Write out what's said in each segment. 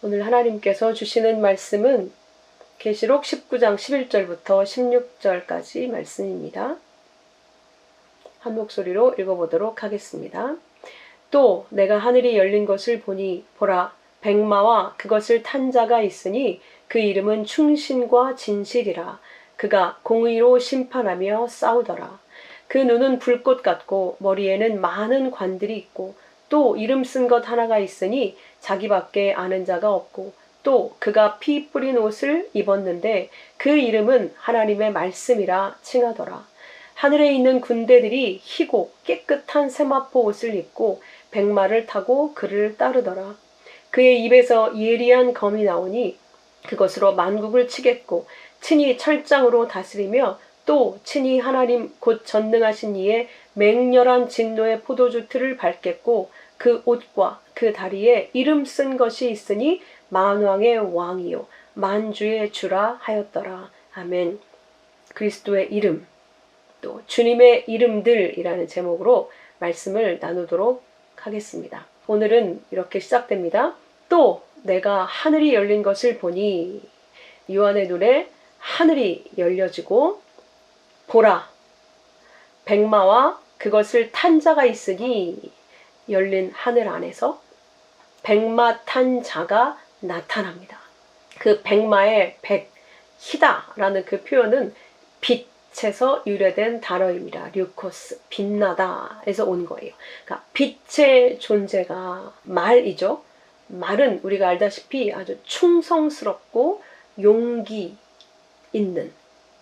오늘 하나님께서 주시는 말씀은 계시록 19장 11절부터 16절까지 말씀입니다. 한 목소리로 읽어보도록 하겠습니다. 또 내가 하늘이 열린 것을 보니 보라 백마와 그것을 탄 자가 있으니 그 이름은 충신과 진실이라. 그가 공의로 심판하며 싸우더라. 그 눈은 불꽃 같고 머리에는 많은 관들이 있고 또 이름 쓴 것 하나가 있으니 자기밖에 아는 자가 없고 또 그가 피 뿌린 옷을 입었는데 그 이름은 하나님의 말씀이라 칭하더라. 하늘에 있는 군대들이 희고 깨끗한 세마포 옷을 입고 백마를 타고 그를 따르더라. 그의 입에서 예리한 검이 나오니 그것으로 만국을 치겠고 친히 철장으로 다스리며 또 친히 하나님 곧 전능하신 이의 맹렬한 진노의 포도주 틀을 밟겠고 그 옷과 그 다리에 이름 쓴 것이 있으니 만왕의 왕이요 만주의 주라 하였더라. 아멘. 그리스도의 이름, 또 주님의 이름들이라는 제목으로 말씀을 나누도록 하겠습니다. 오늘은 이렇게 시작됩니다. 또 내가 하늘이 열린 것을 보니, 요한의 눈에 하늘이 열려지고 보라 백마와 그것을 탄 자가 있으니, 열린 하늘 안에서 백마 탄 자가 나타납니다. 그 백마의 백, 희다라는 그 표현은 빛에서 유래된 단어입니다. 류코스, 빛나다에서 온 거예요. 그러니까 빛의 존재가 말이죠. 말은 우리가 알다시피 아주 충성스럽고 용기 있는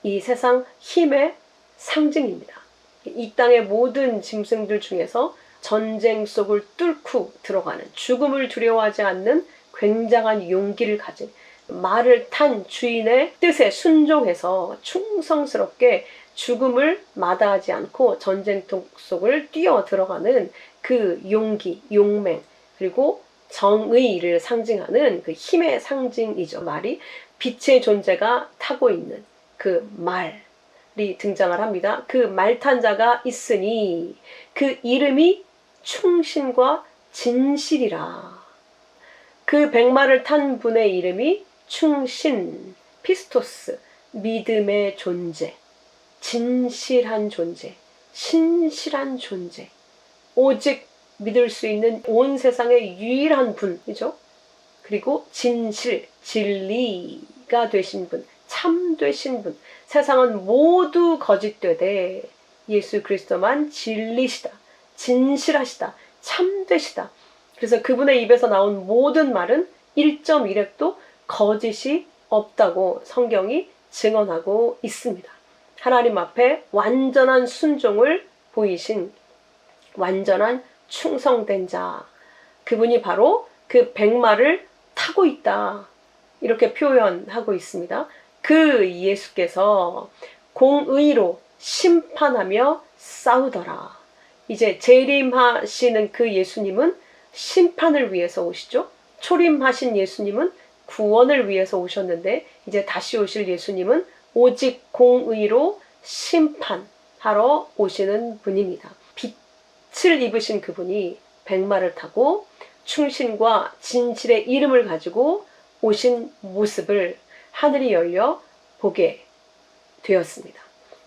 이 세상 힘의 상징입니다. 이 땅의 모든 짐승들 중에서 전쟁 속을 뚫고 들어가는, 죽음을 두려워하지 않는 굉장한 용기를 가진, 말을 탄 주인의 뜻에 순종해서 충성스럽게 죽음을 마다하지 않고 전쟁터 속을 뛰어 들어가는 그 용기, 용맹, 그리고 정의를 상징하는 그 힘의 상징이죠. 말이 빛의 존재가 타고 있는 그 말이 등장을 합니다. 그 말 탄 자가 있으니 그 이름이 충신과 진실이라. 그 백마를 탄 분의 이름이 충신, 피스토스, 믿음의 존재, 진실한 존재, 신실한 존재, 오직 믿을 수 있는 온 세상의 유일한 분이죠. 그리고 진실, 진리가 되신 분, 참 되신 분. 세상은 모두 거짓되되 예수 그리스도만 진리시다, 진실하시다, 참되시다. 그래서 그분의 입에서 나온 모든 말은 1.1획도 거짓이 없다고 성경이 증언하고 있습니다. 하나님 앞에 완전한 순종을 보이신 완전한 충성된 자, 그분이 바로 그 백마를 타고 있다, 이렇게 표현하고 있습니다. 그 예수께서 공의로 심판하며 싸우더라. 이제 재림하시는 그 예수님은 심판을 위해서 오시죠. 초림하신 예수님은 구원을 위해서 오셨는데, 이제 다시 오실 예수님은 오직 공의로 심판하러 오시는 분입니다. 빛을 입으신 그분이 백마를 타고 충신과 진실의 이름을 가지고 오신 모습을 하늘이 열려 보게 되었습니다.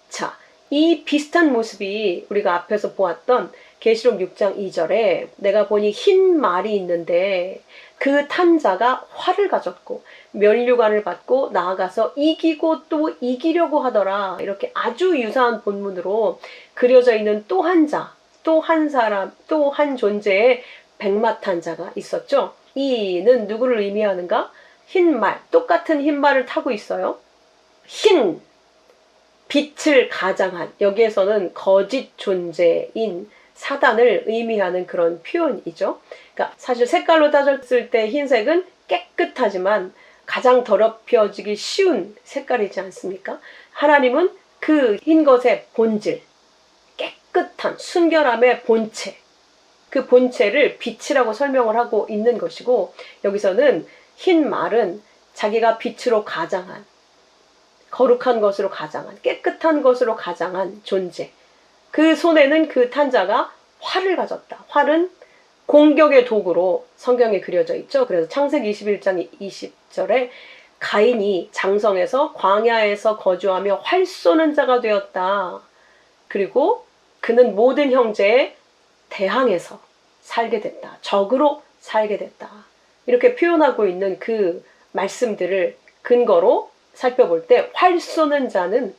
자, 이 비슷한 모습이 우리가 앞에서 보았던 계시록 6장 2절에 내가 보니 흰 말이 있는데 그 탄 자가 활을 가졌고 면류관을 받고 나아가서 이기고 또 이기려고 하더라. 이렇게 아주 유사한 본문으로 그려져 있는 또 한 자, 또 한 사람, 또 한 존재의 백마 탄 자가 있었죠. 이는 누구를 의미하는가? 흰 말, 똑같은 흰 말을 타고 있어요. 흰, 빛을 가장한, 여기에서는 거짓 존재인 사단을 의미하는 그런 표현이죠. 그러니까 사실 색깔로 따졌을 때 흰색은 깨끗하지만 가장 더럽혀지기 쉬운 색깔이지 않습니까? 하나님은 그 흰 것의 본질, 깨끗한 순결함의 본체, 그 본체를 빛이라고 설명을 하고 있는 것이고, 여기서는 흰 말은 자기가 빛으로 가장한, 거룩한 것으로 가장한, 깨끗한 것으로 가장한 존재. 그 손에는 그 탄자가 활을 가졌다. 활은 공격의 도구로 성경에 그려져 있죠. 그래서 창세기 21장 20절에 가인이 장성에서 광야에서 거주하며 활 쏘는 자가 되었다. 그리고 그는 모든 형제에 대항해서 살게 됐다. 적으로 살게 됐다. 이렇게 표현하고 있는 그 말씀들을 근거로 살펴볼 때 활 쏘는 자는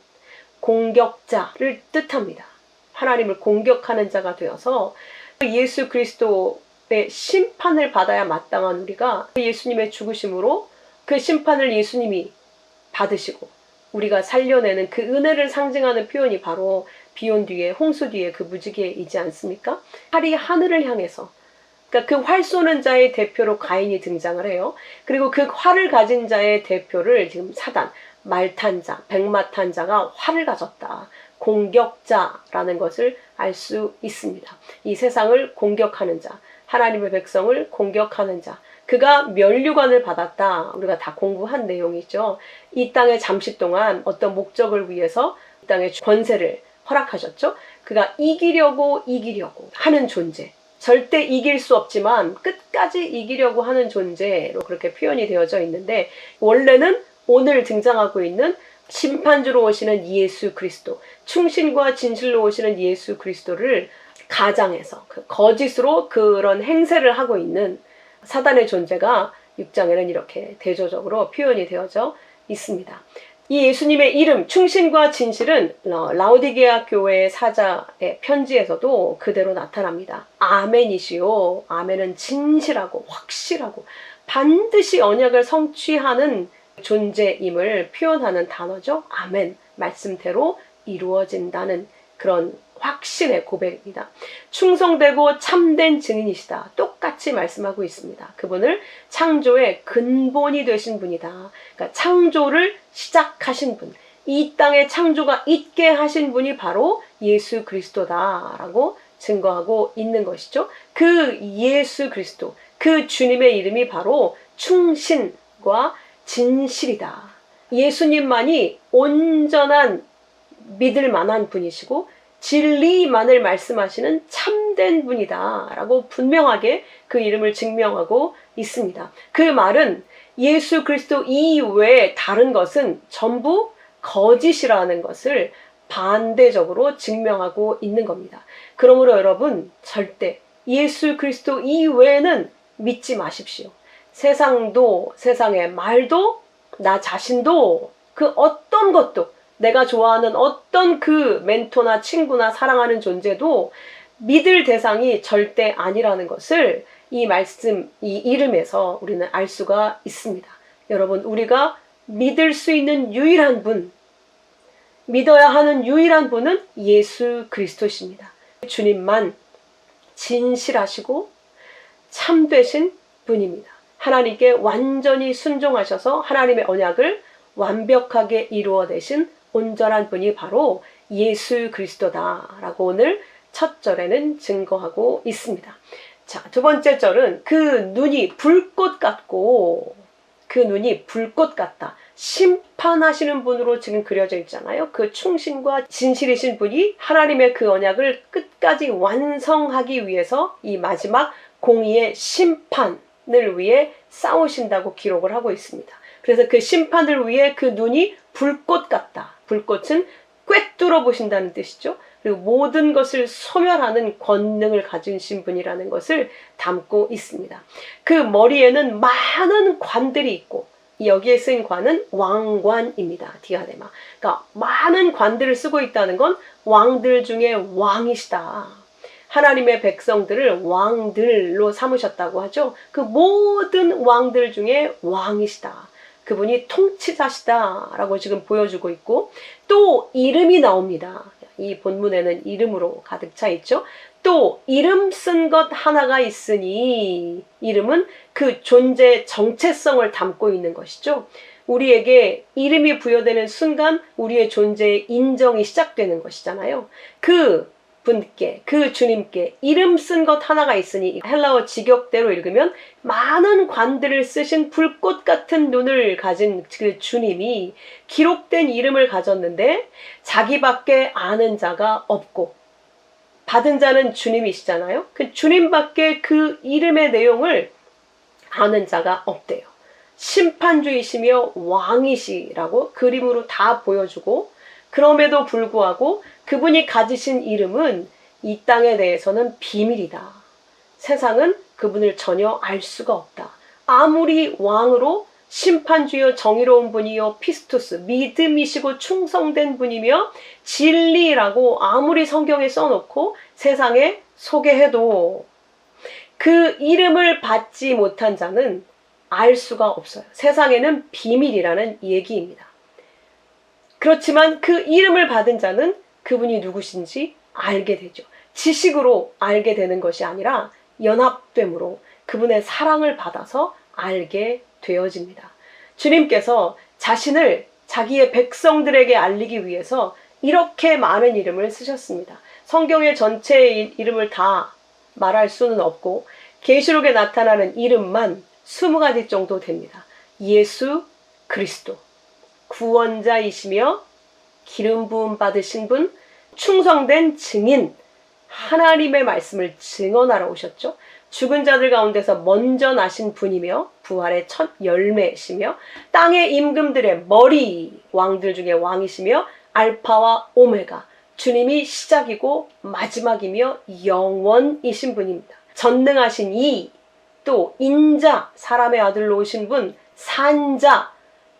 공격자를 뜻합니다. 하나님을 공격하는 자가 되어서 예수 그리스도의 심판을 받아야 마땅한 우리가 예수님의 죽으심으로 그 심판을 예수님이 받으시고 우리가 살려내는 그 은혜를 상징하는 표현이 바로 비온 뒤에 홍수 뒤에 그 무지개이지 않습니까? 활이 하늘을 향해서, 그러니까 그 활 쏘는 자의 대표로 가인이 등장을 해요. 그리고 그 활을 가진 자의 대표를 지금 사단, 말 탄 자, 백마 탄 자가 활을 가졌다. 공격자라는 것을 알 수 있습니다. 이 세상을 공격하는 자, 하나님의 백성을 공격하는 자, 그가 면류관을 받았다. 우리가 다 공부한 내용이죠. 이 땅에 잠시 동안 어떤 목적을 위해서 이 땅의 권세를 허락하셨죠. 그가 이기려고 하는 존재, 절대 이길 수 없지만 끝까지 이기려고 하는 존재로 그렇게 표현이 되어져 있는데, 원래는 오늘 등장하고 있는 심판주로 오시는 예수 그리스도, 충신과 진실로 오시는 예수 그리스도를 가장해서 그 거짓으로 그런 행세를 하고 있는 사단의 존재가 6장에는 이렇게 대조적으로 표현이 되어져 있습니다. 이 예수님의 이름, 충신과 진실은 라오디게아 교회의 사자의 편지에서도 그대로 나타납니다. 아멘이시요. 아멘은 진실하고 확실하고 반드시 언약을 성취하는 존재임을 표현하는 단어죠. 아멘. 말씀대로 이루어진다는 그런 확신의 고백입니다. 충성되고 참된 증인이시다. 똑같이 말씀하고 있습니다. 그분을 창조의 근본이 되신 분이다. 그러니까 창조를 시작하신 분, 이 땅에 창조가 있게 하신 분이 바로 예수 그리스도다라고 증거하고 있는 것이죠. 그 예수 그리스도, 그 주님의 이름이 바로 충신과 진실이다. 예수님만이 온전한 믿을 만한 분이시고 진리만을 말씀하시는 참된 분이다 라고 분명하게 그 이름을 증명하고 있습니다. 그 말은 예수 그리스도 이외에 다른 것은 전부 거짓이라는 것을 반대적으로 증명하고 있는 겁니다. 그러므로 여러분, 절대 예수 그리스도 이외에는 믿지 마십시오. 세상도, 세상의 말도, 나 자신도, 그 어떤 것도, 내가 좋아하는 어떤 그 멘토나 친구나 사랑하는 존재도 믿을 대상이 절대 아니라는 것을 이 말씀, 이 이름에서 우리는 알 수가 있습니다. 여러분, 우리가 믿을 수 있는 유일한 분, 믿어야 하는 유일한 분은 예수 그리스도십니다. 주님만 진실하시고 참되신 분입니다. 하나님께 완전히 순종하셔서 하나님의 언약을 완벽하게 이루어내신 온전한 분이 바로 예수 그리스도다라고 오늘 첫 절에는 증거하고 있습니다. 자, 두 번째 절은 그 눈이 불꽃 같고, 그 눈이 불꽃 같다. 심판하시는 분으로 지금 그려져 있잖아요. 그 충신과 진실이신 분이 하나님의 그 언약을 끝까지 완성하기 위해서 이 마지막 공의의 심판을 위해 싸우신다고 기록을 하고 있습니다. 그래서 그 심판을 위해 그 눈이 불꽃 같다. 불꽃은 꿰뚫어 보신다는 뜻이죠. 그리고 모든 것을 소멸하는 권능을 가지신 분이라는 것을 담고 있습니다. 그 머리에는 많은 관들이 있고, 여기에 쓰인 관은 왕관입니다. 디아데마. 그러니까 많은 관들을 쓰고 있다는 건 왕들 중에 왕이시다. 하나님의 백성들을 왕들로 삼으셨다고 하죠. 그 모든 왕들 중에 왕이시다. 그분이 통치자시다라고 지금 보여주고 있고, 또 이름이 나옵니다. 이 본문에는 이름으로 가득 차 있죠. 또 이름 쓴 것 하나가 있으니, 이름은 그 존재의 정체성을 담고 있는 것이죠. 우리에게 이름이 부여되는 순간 우리의 존재의 인정이 시작되는 것이잖아요. 그 분께, 그 주님께 이름 쓴 것 하나가 있으니, 헬라어 직역대로 읽으면 많은 관들을 쓰신 불꽃 같은 눈을 가진 그 주님이 기록된 이름을 가졌는데 자기밖에 아는 자가 없고, 받은 자는 주님이시잖아요. 그 주님밖에 그 이름의 내용을 아는 자가 없대요. 심판주이시며 왕이시라고 그림으로 다 보여주고, 그럼에도 불구하고 그분이 가지신 이름은 이 땅에 대해서는 비밀이다. 세상은 그분을 전혀 알 수가 없다. 아무리 왕으로 심판주여 정의로운 분이요 피스토스 믿음이시고 충성된 분이며 진리라고 아무리 성경에 써놓고 세상에 소개해도 그 이름을 받지 못한 자는 알 수가 없어요. 세상에는 비밀이라는 얘기입니다. 그렇지만 그 이름을 받은 자는 그분이 누구신지 알게 되죠. 지식으로 알게 되는 것이 아니라 연합됨으로 그분의 사랑을 받아서 알게 되어집니다. 주님께서 자신을 자기의 백성들에게 알리기 위해서 이렇게 많은 이름을 쓰셨습니다. 성경의 전체의 이름을 다 말할 수는 없고 계시록에 나타나는 이름만 20가지 정도 됩니다. 예수 그리스도, 구원자이시며 기름 부음 받으신 분, 충성된 증인, 하나님의 말씀을 증언하러 오셨죠. 죽은 자들 가운데서 먼저 나신 분이며 부활의 첫 열매이시며 땅의 임금들의 머리, 왕들 중에 왕이시며 알파와 오메가, 주님이 시작이고 마지막이며 영원이신 분입니다. 전능하신 이, 또 인자, 사람의 아들로 오신 분, 산자,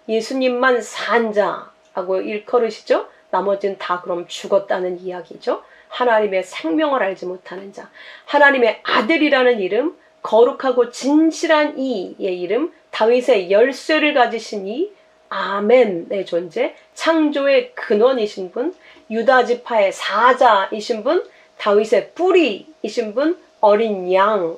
예수님만 산자라고 일컬으시죠. 나머지는 다 그럼 죽었다는 이야기죠. 하나님의 생명을 알지 못하는 자, 하나님의 아들이라는 이름, 거룩하고 진실한 이의 이름, 다윗의 열쇠를 가지신 이, 아멘의 존재, 창조의 근원이신 분, 유다 지파의 사자이신 분, 다윗의 뿌리이신 분, 어린 양,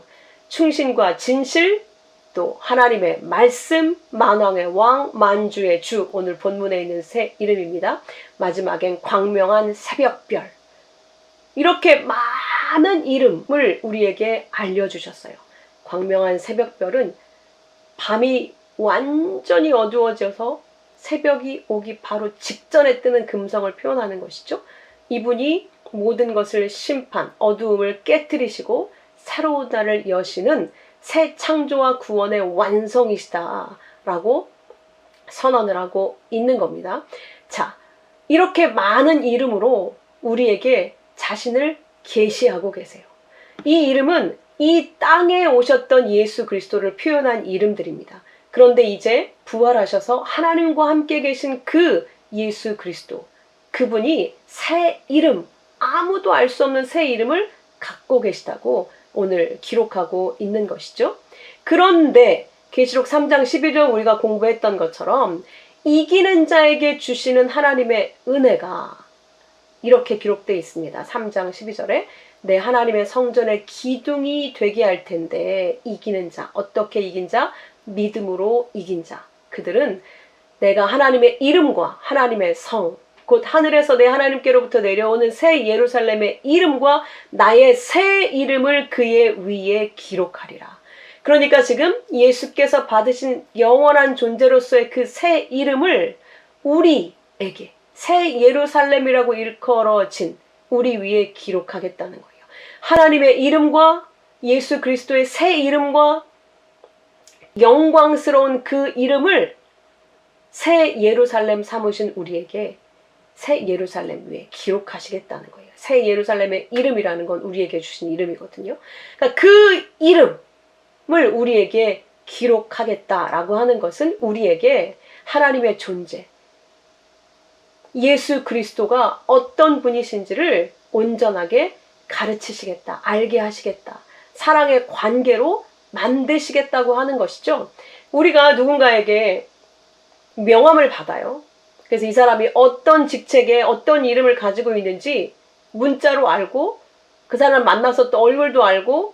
충신과 진실, 또 하나님의 말씀, 만왕의 왕, 만주의 주, 오늘 본문에 있는 세 이름입니다. 마지막엔 광명한 새벽별. 이렇게 많은 이름을 우리에게 알려주셨어요. 광명한 새벽별은 밤이 완전히 어두워져서 새벽이 오기 바로 직전에 뜨는 금성을 표현하는 것이죠. 이분이 모든 것을 심판, 어두움을 깨뜨리시고 새로운 날을 여시는 새 창조와 구원의 완성이시다라고 선언을 하고 있는 겁니다. 자, 이렇게 많은 이름으로 우리에게 자신을 계시하고 계세요. 이 이름은 이 땅에 오셨던 예수 그리스도를 표현한 이름들입니다. 그런데 이제 부활하셔서 하나님과 함께 계신 그 예수 그리스도, 그분이 새 이름, 아무도 알 수 없는 새 이름을 갖고 계시다고 오늘 기록하고 있는 것이죠. 그런데 계시록 3장 12절 우리가 공부했던 것처럼 이기는 자에게 주시는 하나님의 은혜가 이렇게 기록되어 있습니다. 3장 12절에 내 하나님의 성전의 기둥이 되게 할 텐데 이기는 자, 어떻게 이긴 자? 믿음으로 이긴 자. 그들은 내가 하나님의 이름과 하나님의 성, 곧 하늘에서 내 하나님께로부터 내려오는 새 예루살렘의 이름과 나의 새 이름을 그의 위에 기록하리라. 그러니까 지금 예수께서 받으신 영원한 존재로서의 그 새 이름을 우리에게 새 예루살렘이라고 일컬어진 우리 위에 기록하겠다는 거예요. 하나님의 이름과 예수 그리스도의 새 이름과 영광스러운 그 이름을 새 예루살렘 삼으신 우리에게 새 예루살렘 위에 기록하시겠다는 거예요. 새 예루살렘의 이름이라는 건 우리에게 주신 이름이거든요. 그러니까 그 이름을 우리에게 기록하겠다라고 하는 것은 우리에게 하나님의 존재, 예수 그리스도가 어떤 분이신지를 온전하게 가르치시겠다, 알게 하시겠다, 사랑의 관계로 만드시겠다고 하는 것이죠. 우리가 누군가에게 명함을 받아요. 그래서 이 사람이 어떤 직책에 어떤 이름을 가지고 있는지 문자로 알고 그 사람 만나서 또 얼굴도 알고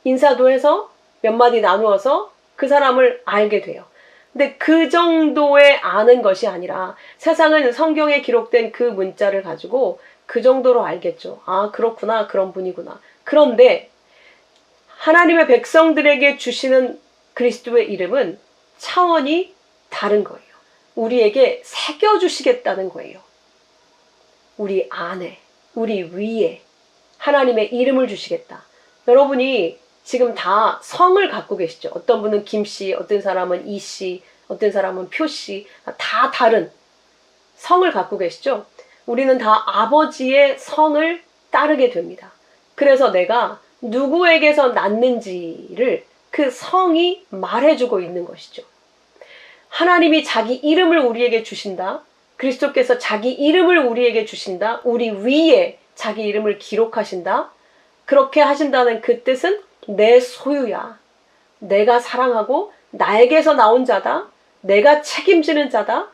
인사도 해서 몇 마디 나누어서 그 사람을 알게 돼요. 근데 그 정도의 아는 것이 아니라 세상은 성경에 기록된 그 문자를 가지고 그 정도로 알겠죠. 아, 그렇구나, 그런 분이구나. 그런데 하나님의 백성들에게 주시는 그리스도의 이름은 차원이 다른 거예요. 우리에게 새겨주시겠다는 거예요. 우리 안에, 우리 위에 하나님의 이름을 주시겠다. 여러분이 지금 다 성을 갖고 계시죠. 어떤 분은 김씨, 어떤 사람은 이씨, 어떤 사람은 표씨, 다 다른 성을 갖고 계시죠. 우리는 다 아버지의 성을 따르게 됩니다. 그래서 내가 누구에게서 났는지를 그 성이 말해주고 있는 것이죠. 하나님이 자기 이름을 우리에게 주신다. 그리스도께서 자기 이름을 우리에게 주신다. 우리 위에 자기 이름을 기록하신다. 그렇게 하신다는 그 뜻은 내 소유야. 내가 사랑하고 나에게서 나온 자다. 내가 책임지는 자다.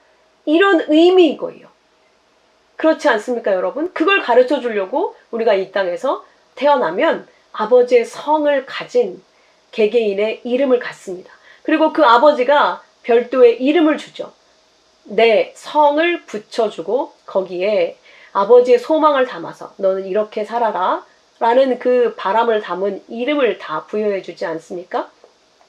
이런 의미인 거예요. 그렇지 않습니까, 여러분? 그걸 가르쳐 주려고 우리가 이 땅에서 태어나면 아버지의 성을 가진 개개인의 이름을 갖습니다. 그리고 그 아버지가 별도의 이름을 주죠. 내 성을 붙여주고 거기에 아버지의 소망을 담아서 너는 이렇게 살아라 라는 그 바람을 담은 이름을 다 부여해 주지 않습니까?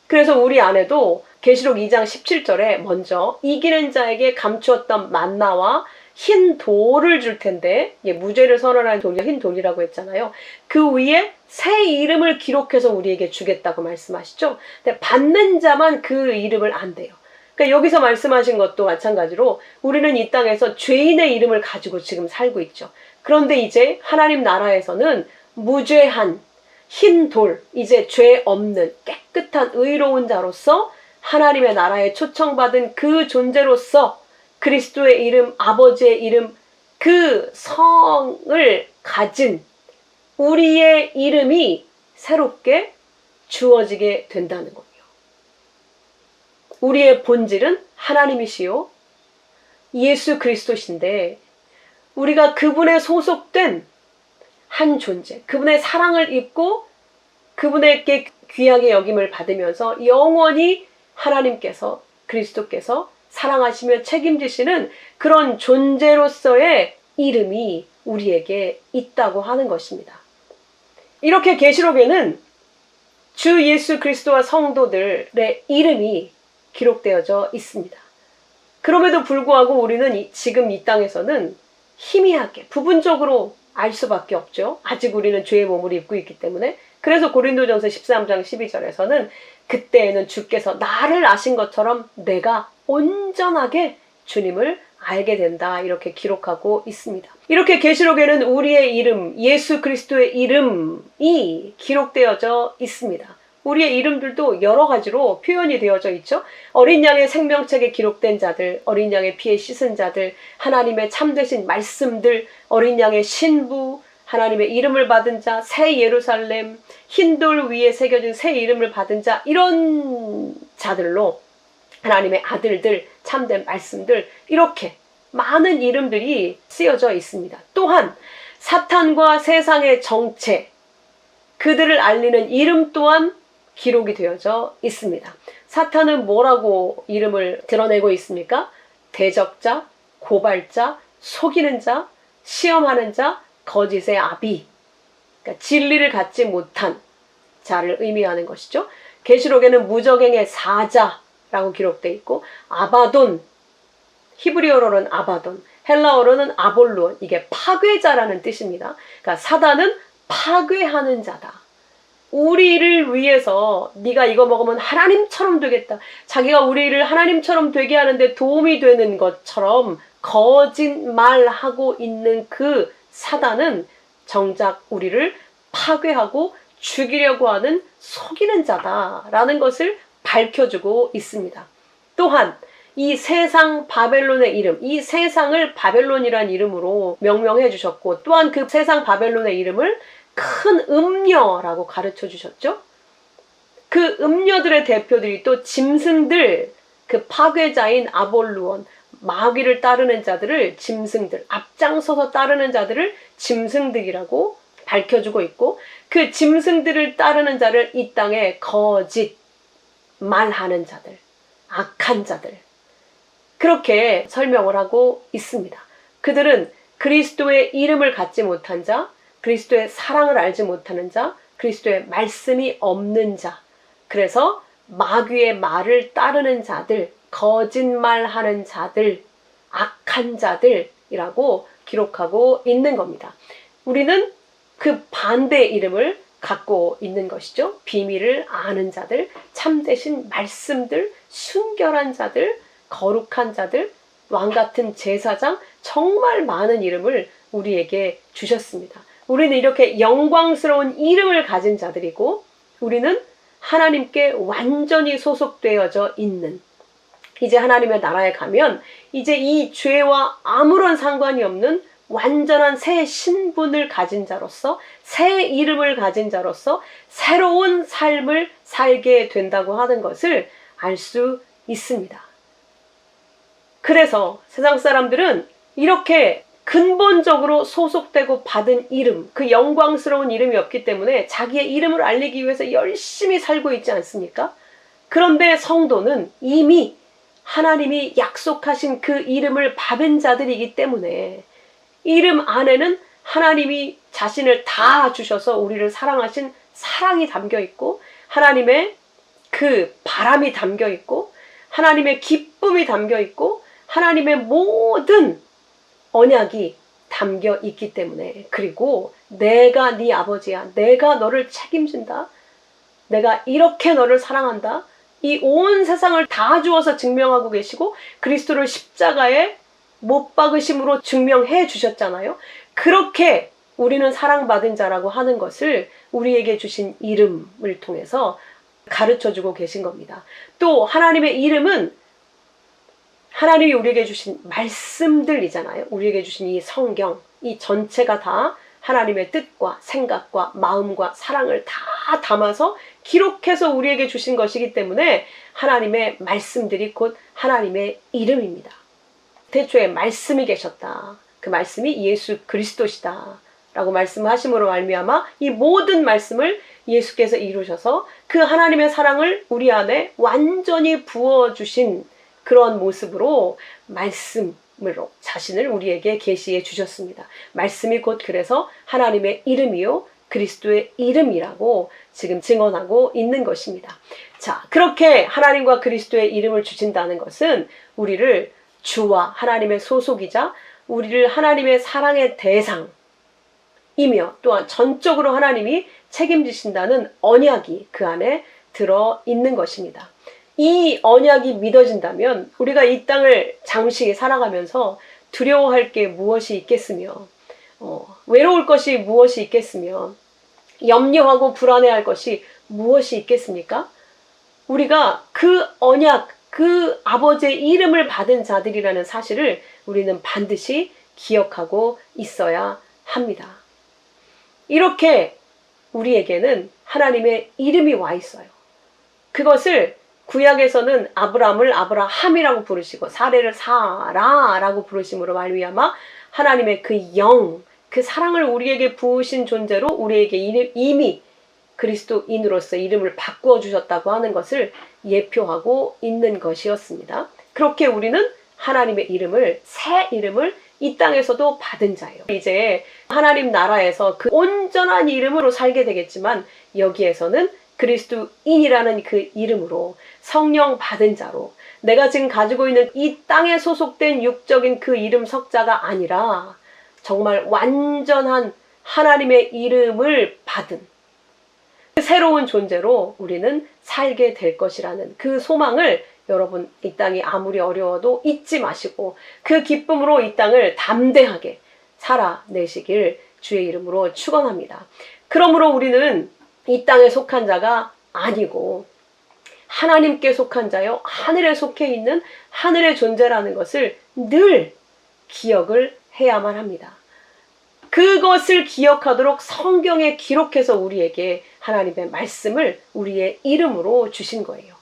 그래서 우리 안에도 계시록 2장 17절에 먼저 이기는 자에게 감추었던 만나와 흰 돌을 줄 텐데, 무죄를 선언하는 돌이 흰 돌이라고 했잖아요. 그 위에 새 이름을 기록해서 우리에게 주겠다고 말씀하시죠. 근데 받는 자만 그 이름을 안대요. 그러니까 여기서 말씀하신 것도 마찬가지로 우리는 이 땅에서 죄인의 이름을 가지고 지금 살고 있죠. 그런데 이제 하나님 나라에서는 무죄한 흰 돌, 이제 죄 없는 깨끗한 의로운 자로서 하나님의 나라에 초청받은 그 존재로서 그리스도의 이름, 아버지의 이름, 그 성을 가진 우리의 이름이 새롭게 주어지게 된다는 거예요. 우리의 본질은 하나님이시요 예수 그리스도신데 우리가 그분에 소속된 한 존재, 그분의 사랑을 입고 그분에게 귀하게 여김을 받으면서 영원히 하나님께서, 그리스도께서 사랑하시며 책임지시는 그런 존재로서의 이름이 우리에게 있다고 하는 것입니다. 이렇게 계시록에는 주 예수 그리스도와 성도들의 이름이 기록되어져 있습니다. 그럼에도 불구하고 우리는 지금 이 땅에서는 희미하게, 부분적으로 알 수밖에 없죠. 아직 우리는 죄의 몸을 입고 있기 때문에. 그래서 고린도전서 13장 12절에서는 그때에는 주께서 나를 아신 것처럼 내가 온전하게 주님을 알게 된다, 이렇게 기록하고 있습니다. 이렇게 계시록에는 우리의 이름, 예수 그리스도의 이름이 기록되어져 있습니다. 우리의 이름들도 여러 가지로 표현이 되어져 있죠. 어린 양의 생명책에 기록된 자들, 어린 양의 피에 씻은 자들, 하나님의 참되신 말씀들, 어린 양의 신부, 하나님의 이름을 받은 자, 새 예루살렘, 흰돌 위에 새겨진 새 이름을 받은 자, 이런 자들로 하나님의 아들들, 참된 말씀들, 이렇게 많은 이름들이 쓰여져 있습니다. 또한 사탄과 세상의 정체, 그들을 알리는 이름 또한 기록이 되어져 있습니다. 사탄은 뭐라고 이름을 드러내고 있습니까? 대적자, 고발자, 속이는 자, 시험하는 자, 거짓의 아비, 그러니까 진리를 갖지 못한 자를 의미하는 것이죠. 계시록에는 무적행의 사자라고 기록되어 있고, 아바돈, 히브리어로는 아바돈, 헬라어로는 아볼론, 이게 파괴자라는 뜻입니다. 그러니까 사단은 파괴하는 자다. 우리를 위해서 네가 이거 먹으면 하나님처럼 되겠다. 자기가 우리를 하나님처럼 되게 하는데 도움이 되는 것처럼 거짓말하고 있는 그 사단은 정작 우리를 파괴하고 죽이려고 하는 속이는 자다라는 것을 밝혀주고 있습니다. 또한 이 세상 바벨론의 이름, 이 세상을 바벨론이라는 이름으로 명명해 주셨고, 또한 그 세상 바벨론의 이름을 큰 음녀라고 가르쳐 주셨죠. 그 음녀들의 대표들이 또 짐승들, 그 파괴자인 아볼루온, 마귀를 따르는 자들을 짐승들, 앞장서서 따르는 자들을 짐승들이라고 밝혀주고 있고, 그 짐승들을 따르는 자를 이 땅에 거짓 말하는 자들, 악한 자들, 그렇게 설명을 하고 있습니다. 그들은 그리스도의 이름을 갖지 못한 자, 그리스도의 사랑을 알지 못하는 자, 그리스도의 말씀이 없는 자, 그래서 마귀의 말을 따르는 자들, 거짓말하는 자들, 악한 자들이라고 기록하고 있는 겁니다. 우리는 그 반대의 이름을 갖고 있는 것이죠. 비밀을 아는 자들, 참되신 말씀들, 순결한 자들, 거룩한 자들, 왕같은 제사장, 정말 많은 이름을 우리에게 주셨습니다. 우리는 이렇게 영광스러운 이름을 가진 자들이고, 우리는 하나님께 완전히 소속되어져 있는, 이제 하나님의 나라에 가면 이제 이 죄와 아무런 상관이 없는 완전한 새 신분을 가진 자로서, 새 이름을 가진 자로서 새로운 삶을 살게 된다고 하는 것을 알 수 있습니다. 그래서 세상 사람들은 이렇게 근본적으로 소속되고 받은 이름, 그 영광스러운 이름이 없기 때문에 자기의 이름을 알리기 위해서 열심히 살고 있지 않습니까? 그런데 성도는 이미 하나님이 약속하신 그 이름을 받은 자들이기 때문에 이름 안에는 하나님이 자신을 다 주셔서 우리를 사랑하신 사랑이 담겨 있고, 하나님의 그 바람이 담겨 있고, 하나님의 기쁨이 담겨 있고, 하나님의 모든 언약이 담겨 있기 때문에, 그리고 내가 네 아버지야, 내가 너를 책임진다, 내가 이렇게 너를 사랑한다, 이 온 세상을 다 주어서 증명하고 계시고 그리스도를 십자가에 못 박으심으로 증명해 주셨잖아요. 그렇게 우리는 사랑받은 자라고 하는 것을 우리에게 주신 이름을 통해서 가르쳐주고 계신 겁니다. 또 하나님의 이름은 하나님이 우리에게 주신 말씀들이잖아요. 우리에게 주신 이 성경, 이 전체가 다 하나님의 뜻과 생각과 마음과 사랑을 다 담아서 기록해서 우리에게 주신 것이기 때문에 하나님의 말씀들이 곧 하나님의 이름입니다. 태초에 말씀이 계셨다. 그 말씀이 예수 그리스도시다 라고 말씀하심으로 말미암아 이 모든 말씀을 예수께서 이루셔서 그 하나님의 사랑을 우리 안에 완전히 부어주신 그런 모습으로 말씀으로 자신을 우리에게 계시해 주셨습니다. 말씀이 곧 그래서 하나님의 이름이요 그리스도의 이름이라고 지금 증언하고 있는 것입니다. 자, 그렇게 하나님과 그리스도의 이름을 주신다는 것은 우리를 주와 하나님의 소속이자 우리를 하나님의 사랑의 대상이며 또한 전적으로 하나님이 책임지신다는 언약이 그 안에 들어있는 것입니다. 이 언약이 믿어진다면 우리가 이 땅을 잠시 살아가면서 두려워할 게 무엇이 있겠으며, 외로울 것이 무엇이 있겠으며, 염려하고 불안해할 것이 무엇이 있겠습니까? 우리가 그 언약, 그 아버지의 이름을 받은 자들이라는 사실을 우리는 반드시 기억하고 있어야 합니다. 이렇게 우리에게는 하나님의 이름이 와 있어요. 그것을 구약에서는 아브람을 아브라함이라고 부르시고 사례를 사라라고 부르심으로 말미암아 하나님의 그 영, 그 사랑을 우리에게 부으신 존재로 우리에게 이미 그리스도인으로서 이름을 바꾸어 주셨다고 하는 것을 예표하고 있는 것이었습니다. 그렇게 우리는 하나님의 이름을, 새 이름을 이 땅에서도 받은 자예요. 이제 하나님 나라에서 그 온전한 이름으로 살게 되겠지만 여기에서는 그리스도인이라는 그 이름으로 성령 받은 자로 내가 지금 가지고 있는 이 땅에 소속된 육적인 그 이름 석자가 아니라 정말 완전한 하나님의 이름을 받은 새로운 존재로 우리는 살게 될 것이라는 그 소망을 여러분 이 땅이 아무리 어려워도 잊지 마시고 그 기쁨으로 이 땅을 담대하게 살아내시길 주의 이름으로 축원합니다. 그러므로 우리는 이 땅에 속한 자가 아니고 하나님께 속한 자요 하늘에 속해 있는 하늘의 존재라는 것을 늘 기억을 해야만 합니다. 그것을 기억하도록 성경에 기록해서 우리에게 하나님의 말씀을 우리의 이름으로 주신 거예요.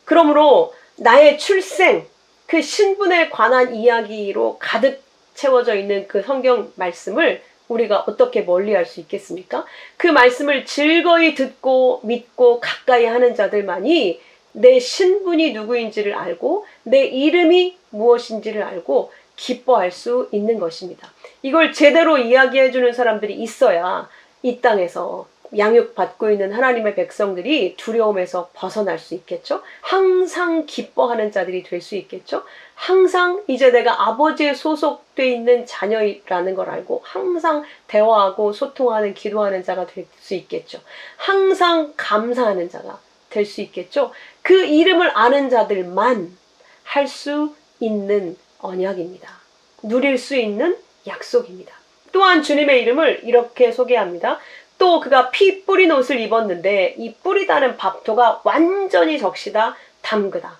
그러므로 나의 출생, 그 신분에 관한 이야기로 가득 채워져 있는 그 성경 말씀을 우리가 어떻게 멀리할 수 있겠습니까? 그 말씀을 즐거이 듣고 믿고 가까이 하는 자들만이 내 신분이 누구인지를 알고 내 이름이 무엇인지를 알고 기뻐할 수 있는 것입니다. 이걸 제대로 이야기해 주는 사람들이 있어야 이 땅에서 양육받고 있는 하나님의 백성들이 두려움에서 벗어날 수 있겠죠? 항상 기뻐하는 자들이 될 수 있겠죠? 항상 이제 내가 아버지에 소속돼 있는 자녀라는 걸 알고 항상 대화하고 소통하는 기도하는 자가 될 수 있겠죠? 항상 감사하는 자가 될 수 있겠죠? 그 이름을 아는 자들만 할 수 있는 언약입니다. 누릴 수 있는 약속입니다. 또한 주님의 이름을 이렇게 소개합니다. 또 그가 피 뿌린 옷을 입었는데 이 뿌리다는 밥토가 완전히 적시다 담그다.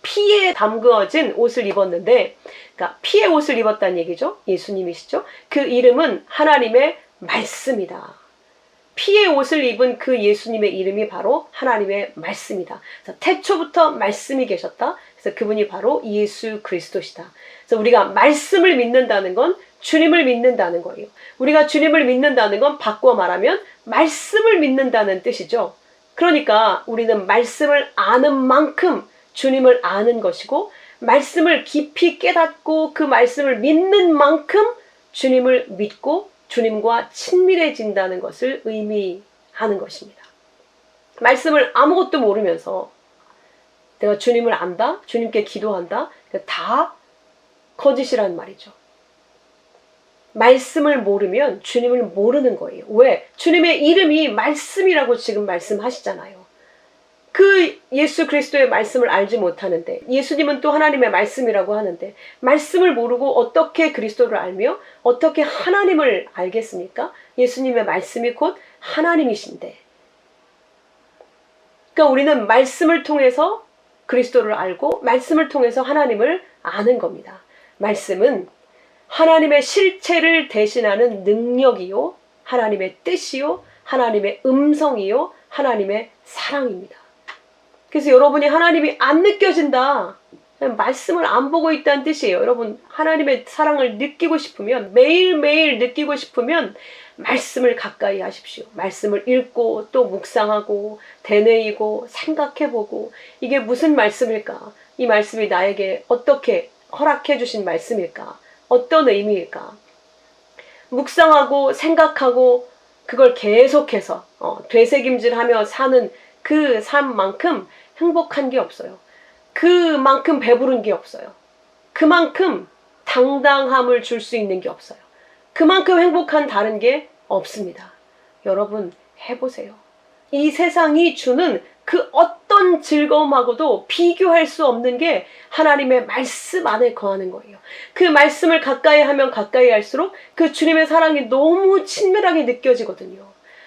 피에 담그어진 옷을 입었는데, 그러니까 피의 옷을 입었다는 얘기죠. 예수님이시죠. 그 이름은 하나님의 말씀이다. 피의 옷을 입은 그 예수님의 이름이 바로 하나님의 말씀이다. 그래서 태초부터 말씀이 계셨다. 그래서 그분이 바로 예수 그리스도시다. 그래서 우리가 말씀을 믿는다는 건 주님을 믿는다는 거예요. 우리가 주님을 믿는다는 건 바꿔 말하면 말씀을 믿는다는 뜻이죠. 그러니까 우리는 말씀을 아는 만큼 주님을 아는 것이고, 말씀을 깊이 깨닫고 그 말씀을 믿는 만큼 주님을 믿고 주님과 친밀해진다는 것을 의미하는 것입니다. 말씀을 아무것도 모르면서 내가 주님을 안다, 주님께 기도한다, 다 거짓이란 말이죠. 말씀을 모르면 주님을 모르는 거예요. 왜? 주님의 이름이 말씀이라고 지금 말씀하시잖아요. 그 예수 그리스도의 말씀을 알지 못하는데, 예수님은 또 하나님의 말씀이라고 하는데, 말씀을 모르고 어떻게 그리스도를 알며 어떻게 하나님을 알겠습니까? 예수님의 말씀이 곧 하나님이신데. 그러니까 우리는 말씀을 통해서 그리스도를 알고 말씀을 통해서 하나님을 아는 겁니다. 말씀은 하나님의 실체를 대신하는 능력이요, 하나님의 뜻이요, 하나님의 음성이요, 하나님의 사랑입니다. 그래서 여러분이 하나님이 안 느껴진다, 말씀을 안 보고 있다는 뜻이에요. 여러분, 하나님의 사랑을 느끼고 싶으면, 매일매일 느끼고 싶으면 말씀을 가까이 하십시오. 말씀을 읽고 또 묵상하고 되뇌이고 생각해보고, 이게 무슨 말씀일까? 이 말씀이 나에게 어떻게 허락해 주신 말씀일까? 어떤 의미일까? 묵상하고 생각하고 그걸 계속해서 되새김질하며 사는 그 삶만큼 행복한 게 없어요. 그만큼 배부른 게 없어요. 그만큼 당당함을 줄 수 있는 게 없어요. 그만큼 행복한 다른 게 없습니다. 여러분, 해보세요. 이 세상이 주는 그 어떤 즐거움하고도 비교할 수 없는 게 하나님의 말씀 안에 거하는 거예요. 그 말씀을 가까이 하면 가까이 할수록 그 주님의 사랑이 너무 친밀하게 느껴지거든요.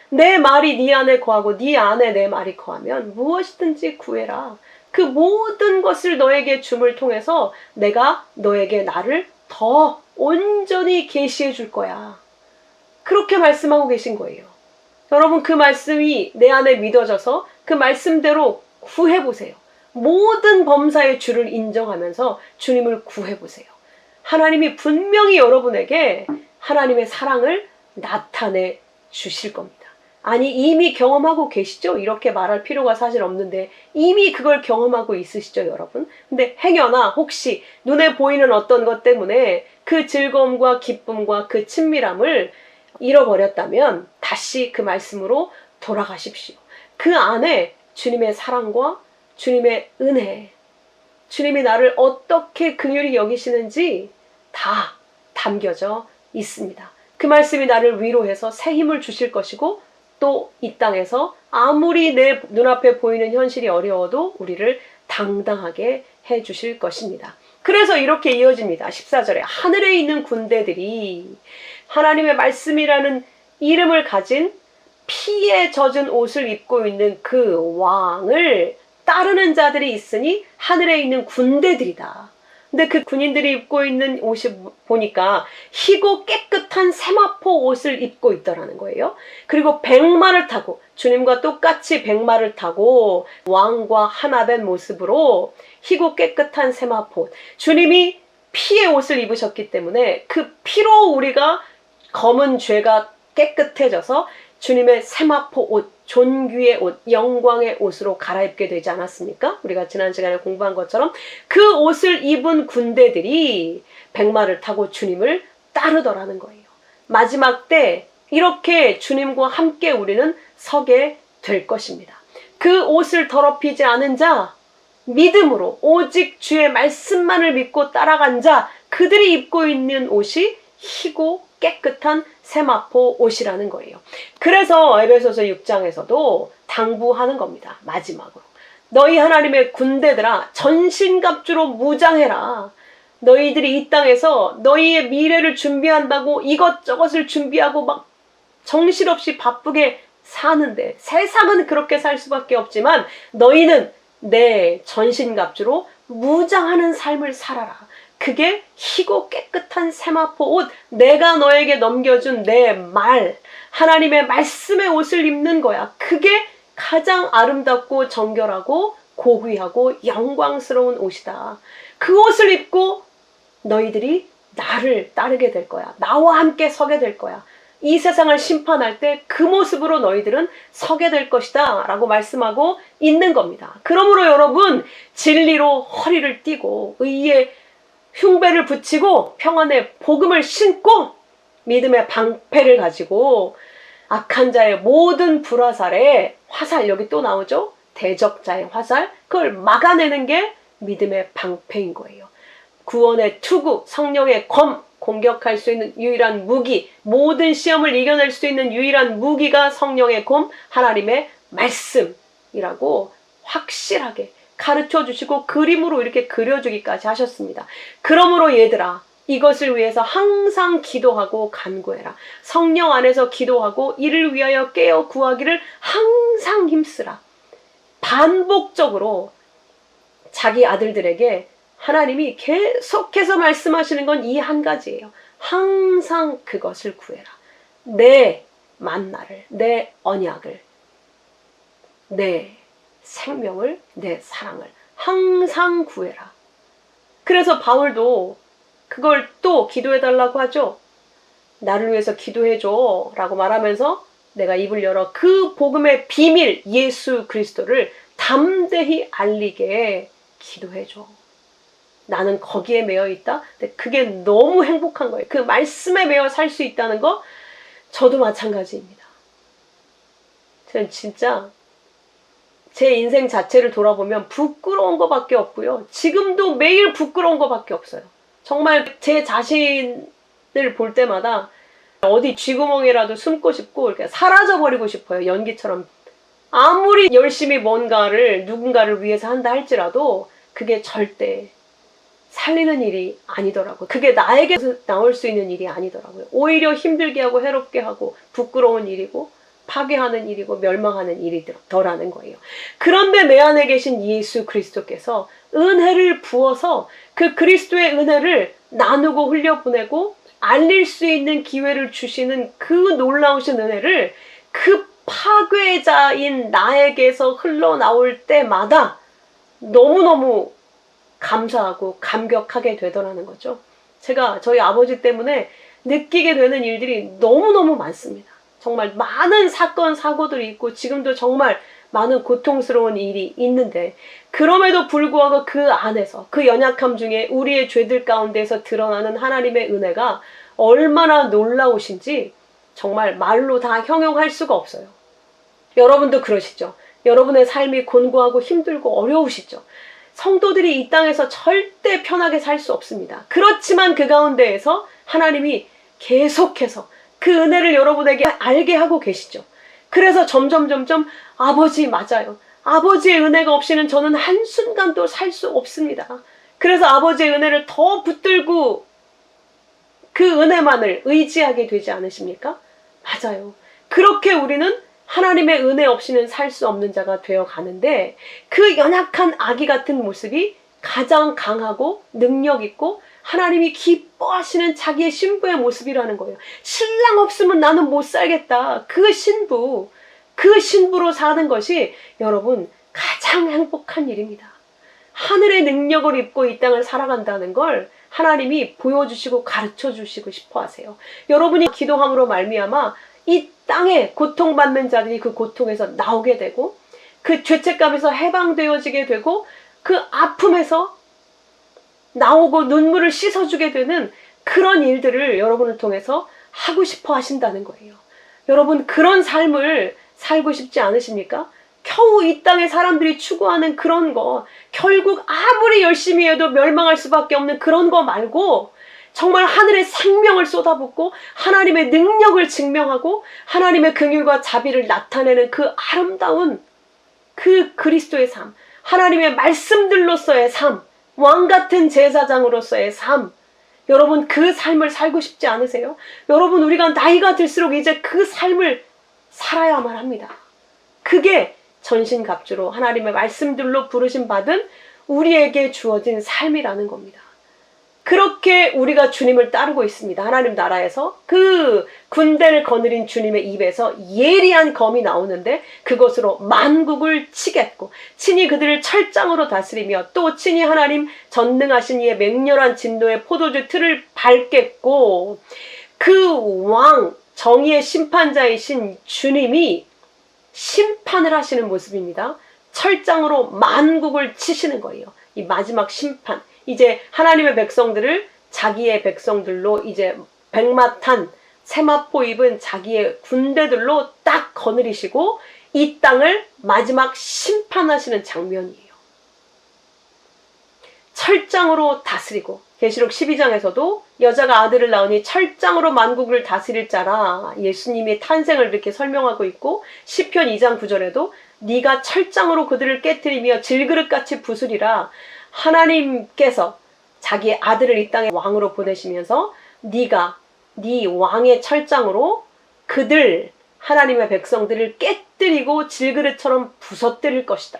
내 말이 네 안에 거하고 네 안에 내 말이 거하면 무엇이든지 구해라. 그 모든 것을 너에게 줌을 통해서 내가 너에게 나를 더 온전히 계시해 줄 거야. 그렇게 말씀하고 계신 거예요. 여러분, 그 말씀이 내 안에 믿어져서 그 말씀대로 구해보세요. 모든 범사의 주를 인정하면서 주님을 구해보세요. 하나님이 분명히 여러분에게 하나님의 사랑을 나타내 주실 겁니다. 아니, 이미 경험하고 계시죠? 이렇게 말할 필요가 사실 없는데 이미 그걸 경험하고 있으시죠, 여러분? 근데 행여나 혹시 눈에 보이는 어떤 것 때문에 그 즐거움과 기쁨과 그 친밀함을 잃어버렸다면 다시 그 말씀으로 돌아가십시오. 그 안에 주님의 사랑과 주님의 은혜, 주님이 나를 어떻게 긍휼히 여기시는지 다 담겨져 있습니다. 그 말씀이 나를 위로해서 새 힘을 주실 것이고, 또 이 땅에서 아무리 내 눈앞에 보이는 현실이 어려워도 우리를 당당하게 해 주실 것입니다. 그래서 이렇게 이어집니다. 14절에 하늘에 있는 군대들이 하나님의 말씀이라는 이름을 가진 피에 젖은 옷을 입고 있는 그 왕을 따르는 자들이 있으니 하늘에 있는 군대들이다. 근데 그 군인들이 입고 있는 옷이 보니까 희고 깨끗한 세마포 옷을 입고 있더라는 거예요. 그리고 백마를 타고, 주님과 똑같이 백마를 타고 왕과 하나 된 모습으로 희고 깨끗한 세마포 옷. 주님이 피의 옷을 입으셨기 때문에 그 피로 우리가 검은 죄가 깨끗해져서 주님의 세마포 옷, 존귀의 옷, 영광의 옷으로 갈아입게 되지 않았습니까? 우리가 지난 시간에 공부한 것처럼 그 옷을 입은 군대들이 백마를 타고 주님을 따르더라는 거예요. 마지막 때 이렇게 주님과 함께 우리는 서게 될 것입니다. 그 옷을 더럽히지 않은 자, 믿음으로 오직 주의 말씀만을 믿고 따라간 자, 그들이 입고 있는 옷이 희고 깨끗한 세마포 옷이라는 거예요. 그래서 에베소서 6장에서도 당부하는 겁니다. 마지막으로. 너희 하나님의 군대들아, 전신갑주로 무장해라. 너희들이 이 땅에서 너희의 미래를 준비한다고 이것저것을 준비하고 막 정신없이 바쁘게 사는데, 세상은 그렇게 살 수밖에 없지만 너희는 내 전신갑주로 무장하는 삶을 살아라. 그게 희고 깨끗한 세마포 옷, 내가 너에게 넘겨준 내 말, 하나님의 말씀의 옷을 입는 거야. 그게 가장 아름답고 정결하고 고귀하고 영광스러운 옷이다. 그 옷을 입고 너희들이 나를 따르게 될 거야. 나와 함께 서게 될 거야. 이 세상을 심판할 때 그 모습으로 너희들은 서게 될 것이다 라고 말씀하고 있는 겁니다. 그러므로 여러분, 진리로 허리를 띠고 의의 흉배를 붙이고 평안의 복음을 신고 믿음의 방패를 가지고 악한 자의 모든 불화살에 화살, 여기 또 나오죠? 대적자의 화살, 그걸 막아내는 게 믿음의 방패인 거예요. 구원의 투구, 성령의 검, 공격할 수 있는 유일한 무기, 모든 시험을 이겨낼 수 있는 유일한 무기가 성령의 검, 하나님의 말씀이라고 확실하게 가르쳐 주시고 그림으로 이렇게 그려주기까지 하셨습니다. 그러므로 얘들아, 이것을 위해서 항상 기도하고 간구해라. 성령 안에서 기도하고 이를 위하여 깨어 구하기를 항상 힘쓰라. 반복적으로 자기 아들들에게 하나님이 계속해서 말씀하시는 건 이 한 가지예요. 항상 그것을 구해라. 내 만나를, 내 언약을, 내 생명을, 내 사랑을 항상 구해라. 그래서 바울도 그걸 또 기도해달라고 하죠. 나를 위해서 기도해줘 라고 말하면서 내가 입을 열어 그 복음의 비밀 예수 그리스도를 담대히 알리게 기도해줘. 나는 거기에 매여 있다. 근데 그게 너무 행복한 거예요. 그 말씀에 매여 살 수 있다는 거 저도 마찬가지입니다. 저는 진짜 제 인생 자체를 돌아보면 부끄러운 것밖에 없고요. 지금도 매일 부끄러운 것밖에 없어요. 정말 제 자신을 볼 때마다 어디 쥐구멍이라도 숨고 싶고 이렇게 사라져버리고 싶어요. 연기처럼. 아무리 열심히 뭔가를 누군가를 위해서 한다 할지라도 그게 절대 살리는 일이 아니더라고요. 그게 나에게서 나올 수 있는 일이 아니더라고요. 오히려 힘들게 하고 해롭게 하고 부끄러운 일이고 파괴하는 일이고 멸망하는 일이더라는 거예요. 그런데 내 안에 계신 예수 그리스도께서 은혜를 부어서 그 그리스도의 은혜를 나누고 흘려보내고 알릴 수 있는 기회를 주시는 그 놀라우신 은혜를 그 파괴자인 나에게서 흘러나올 때마다 너무너무 감사하고 감격하게 되더라는 거죠. 제가 저희 아버지 때문에 느끼게 되는 일들이 너무너무 많습니다. 정말 많은 사건, 사고들이 있고 지금도 정말 많은 고통스러운 일이 있는데 그럼에도 불구하고 그 안에서 그 연약함 중에 우리의 죄들 가운데서 드러나는 하나님의 은혜가 얼마나 놀라우신지 정말 말로 다 형용할 수가 없어요. 여러분도 그러시죠? 여러분의 삶이 곤고하고 힘들고 어려우시죠? 성도들이 이 땅에서 절대 편하게 살 수 없습니다. 그렇지만 그 가운데에서 하나님이 계속해서 그 은혜를 여러분에게 알게 하고 계시죠. 그래서 점점 아버지 맞아요. 아버지의 은혜가 없이는 저는 한순간도 살 수 없습니다. 그래서 아버지의 은혜를 더 붙들고 그 은혜만을 의지하게 되지 않으십니까? 맞아요. 그렇게 우리는 하나님의 은혜 없이는 살 수 없는 자가 되어 가는데 그 연약한 아기 같은 모습이 가장 강하고 능력 있고 하나님이 기뻐하시는 자기의 신부의 모습이라는 거예요. 신랑 없으면 나는 못 살겠다. 그 신부로 사는 것이 여러분 가장 행복한 일입니다. 하늘의 능력을 입고 이 땅을 살아간다는 걸 하나님이 보여주시고 가르쳐주시고 싶어 하세요. 여러분이 기도함으로 말미암아 이 땅에 고통받는 자들이 그 고통에서 나오게 되고 그 죄책감에서 해방되어지게 되고 그 아픔에서 나오고 눈물을 씻어주게 되는 그런 일들을 여러분을 통해서 하고 싶어 하신다는 거예요. 여러분, 그런 삶을 살고 싶지 않으십니까? 겨우 이 땅에 사람들이 추구하는 그런 거, 결국 아무리 열심히 해도 멸망할 수밖에 없는 그런 거 말고 정말 하늘의 생명을 쏟아붓고 하나님의 능력을 증명하고 하나님의 긍휼과 자비를 나타내는 그 아름다운 그 그리스도의 삶, 하나님의 말씀들로서의 삶, 왕같은 제사장으로서의 삶, 여러분, 그 삶을 살고 싶지 않으세요? 여러분, 우리가 나이가 들수록 이제 그 삶을 살아야만 합니다. 그게 전신갑주로 하나님의 말씀들로 부르심 받은 우리에게 주어진 삶이라는 겁니다. 그렇게 우리가 주님을 따르고 있습니다. 하나님 나라에서 그 군대를 거느린 주님의 입에서 예리한 검이 나오는데 그것으로 만국을 치겠고 친히 그들을 철장으로 다스리며 또 친히 하나님 전능하신 이의 맹렬한 진노의 포도주 틀을 밟겠고 그 왕 정의의 심판자이신 주님이 심판을 하시는 모습입니다. 철장으로 만국을 치시는 거예요. 이 마지막 심판. 이제 하나님의 백성들을 자기의 백성들로 이제 백마탄 세마포 입은 자기의 군대들로 딱 거느리시고 이 땅을 마지막 심판하시는 장면이에요. 철장으로 다스리고 계시록 12장에서도 여자가 아들을 낳으니 철장으로 만국을 다스릴 자라 예수님의 탄생을 이렇게 설명하고 있고 시편 2장 9절에도 네가 철장으로 그들을 깨뜨리며 질그릇같이 부수리라 하나님께서 자기의 아들을 이 땅에 왕으로 보내시면서 네가 네 왕의 철장으로 그들 하나님의 백성들을 깨뜨리고 질그릇처럼 부서뜨릴 것이다.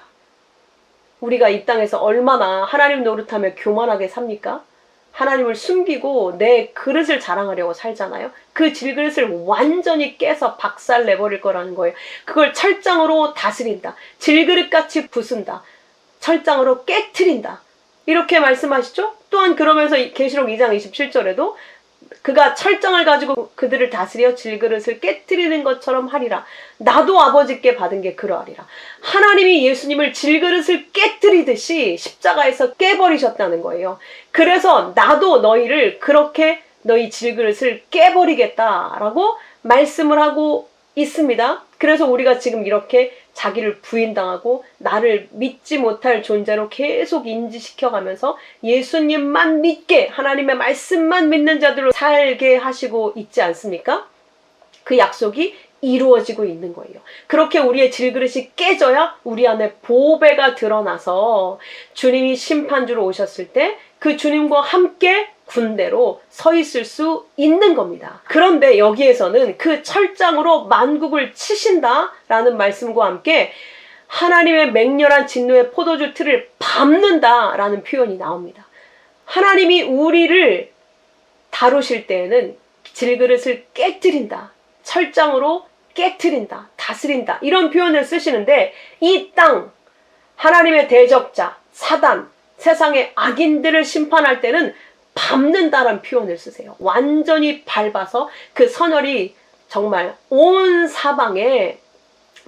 우리가 이 땅에서 얼마나 하나님 노릇하며 교만하게 삽니까? 하나님을 숨기고 내 그릇을 자랑하려고 살잖아요. 그 질그릇을 완전히 깨서 박살내버릴 거라는 거예요. 그걸 철장으로 다스린다. 질그릇같이 부순다. 철장으로 깨트린다. 이렇게 말씀하시죠? 또한 그러면서 계시록 2장 27절에도 그가 철장을 가지고 그들을 다스려 질그릇을 깨트리는 것처럼 하리라. 나도 아버지께 받은 게 그러하리라. 하나님이 예수님을 질그릇을 깨트리듯이 십자가에서 깨버리셨다는 거예요. 그래서 나도 너희를 그렇게 너희 질그릇을 깨버리겠다라고 말씀을 하고 있습니다. 그래서 우리가 지금 이렇게 자기를 부인당하고 나를 믿지 못할 존재로 계속 인지시켜가면서 예수님만 믿게 하나님의 말씀만 믿는 자들로 살게 하시고 있지 않습니까? 그 약속이 이루어지고 있는 거예요. 그렇게 우리의 질그릇이 깨져야 우리 안에 보배가 드러나서 주님이 심판주로 오셨을 때 그 주님과 함께 군대로 서 있을 수 있는 겁니다. 그런데 여기에서는 그 철장으로 만국을 치신다라는 말씀과 함께 하나님의 맹렬한 진노의 포도주 틀을 밟는다라는 표현이 나옵니다. 하나님이 우리를 다루실 때에는 질그릇을 깨뜨린다. 철장으로 깨뜨린다. 다스린다. 이런 표현을 쓰시는데 이 땅, 하나님의 대적자, 사단, 세상의 악인들을 심판할 때는 밟는다라는 표현을 쓰세요. 완전히 밟아서 그 선혈이 정말 온 사방에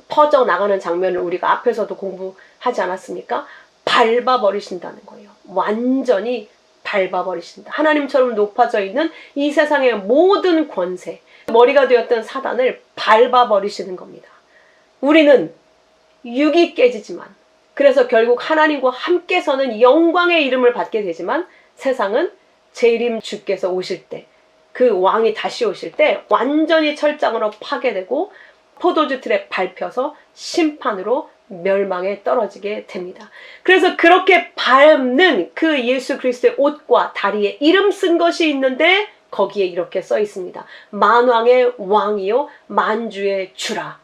퍼져나가는 장면을 우리가 앞에서도 공부하지 않았습니까? 밟아버리신다는 거예요. 완전히 밟아버리신다. 하나님처럼 높아져 있는 이 세상의 모든 권세, 머리가 되었던 사단을 밟아버리시는 겁니다. 우리는 육이 깨지지만 그래서 결국 하나님과 함께 서는 영광의 이름을 받게 되지만 세상은 재림 주께서 오실 때, 그 왕이 다시 오실 때 완전히 철장으로 파괴되고 포도주 틀에 밟혀서 심판으로 멸망에 떨어지게 됩니다. 그래서 그렇게 밟는 그 예수 그리스도의 옷과 다리에 이름 쓴 것이 있는데 거기에 이렇게 써 있습니다. 만왕의 왕이요 만주의 주라.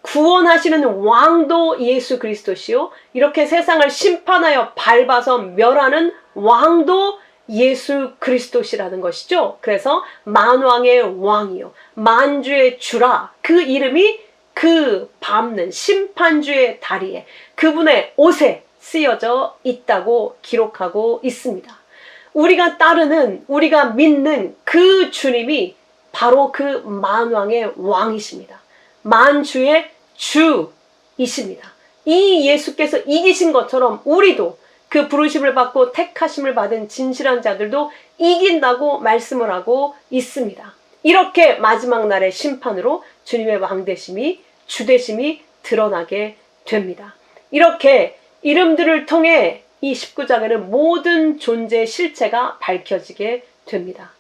구원하시는 왕도 예수 그리스도시요 이렇게 세상을 심판하여 밟아서 멸하는 왕도 예수 그리스도시라는 것이죠. 그래서 만왕의 왕이요 만주의 주라. 그 이름이 그 밟는 심판주의 다리에 그분의 옷에 쓰여져 있다고 기록하고 있습니다. 우리가 따르는, 우리가 믿는 그 주님이 바로 그 만왕의 왕이십니다. 만주의 주이십니다. 이 예수께서 이기신 것처럼 우리도 그 부르심을 받고 택하심을 받은 진실한 자들도 이긴다고 말씀을 하고 있습니다. 이렇게 마지막 날의 심판으로 주님의 왕되심이, 주되심이 드러나게 됩니다. 이렇게 이름들을 통해 이 19장에는 모든 존재의 실체가 밝혀지게 됩니다.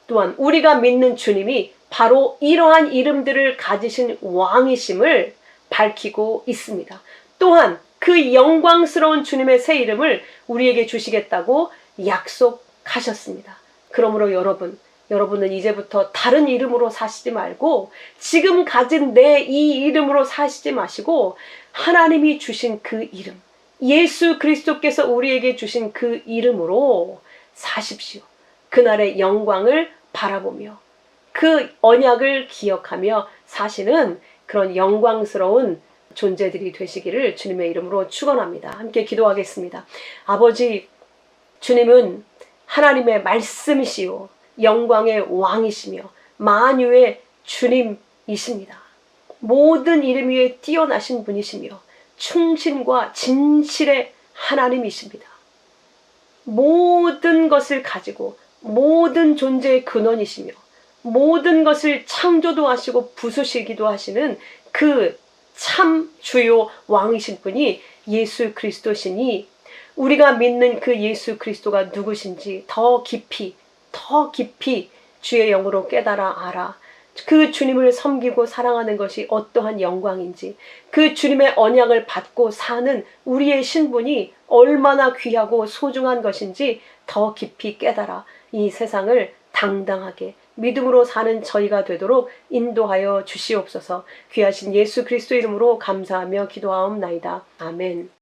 또한 우리가 믿는 주님이 바로 이러한 이름들을 가지신 왕이심을 밝히고 있습니다. 또한 그 영광스러운 주님의 새 이름을 우리에게 주시겠다고 약속하셨습니다. 그러므로 여러분은 이제부터 다른 이름으로 사시지 말고 지금 가진 내 이 이름으로 사시지 마시고 하나님이 주신 그 이름, 예수 그리스도께서 우리에게 주신 그 이름으로 사십시오. 그날의 영광을 바라보며 그 언약을 기억하며 사시는 그런 영광스러운 존재들이 되시기를 주님의 이름으로 축원합니다. 함께 기도하겠습니다. 아버지, 주님은 하나님의 말씀이시요 영광의 왕이시며 만유의 주님이십니다. 모든 이름 위에 뛰어나신 분이시며 충신과 진실의 하나님이십니다. 모든 것을 가지고 모든 존재의 근원이시며 모든 것을 창조도 하시고 부수시기도 하시는 그 참 주요 왕이신 분이 예수 그리스도시니 우리가 믿는 그 예수 그리스도가 누구신지 더 깊이 주의 영으로 깨달아 알아. 그 주님을 섬기고 사랑하는 것이 어떠한 영광인지, 그 주님의 언약을 받고 사는 우리의 신분이 얼마나 귀하고 소중한 것인지 더 깊이 깨달아 이 세상을 당당하게 믿음으로 사는 저희가 되도록 인도하여 주시옵소서. 귀하신 예수 그리스도 이름으로 감사하며 기도하옵나이다. 아멘.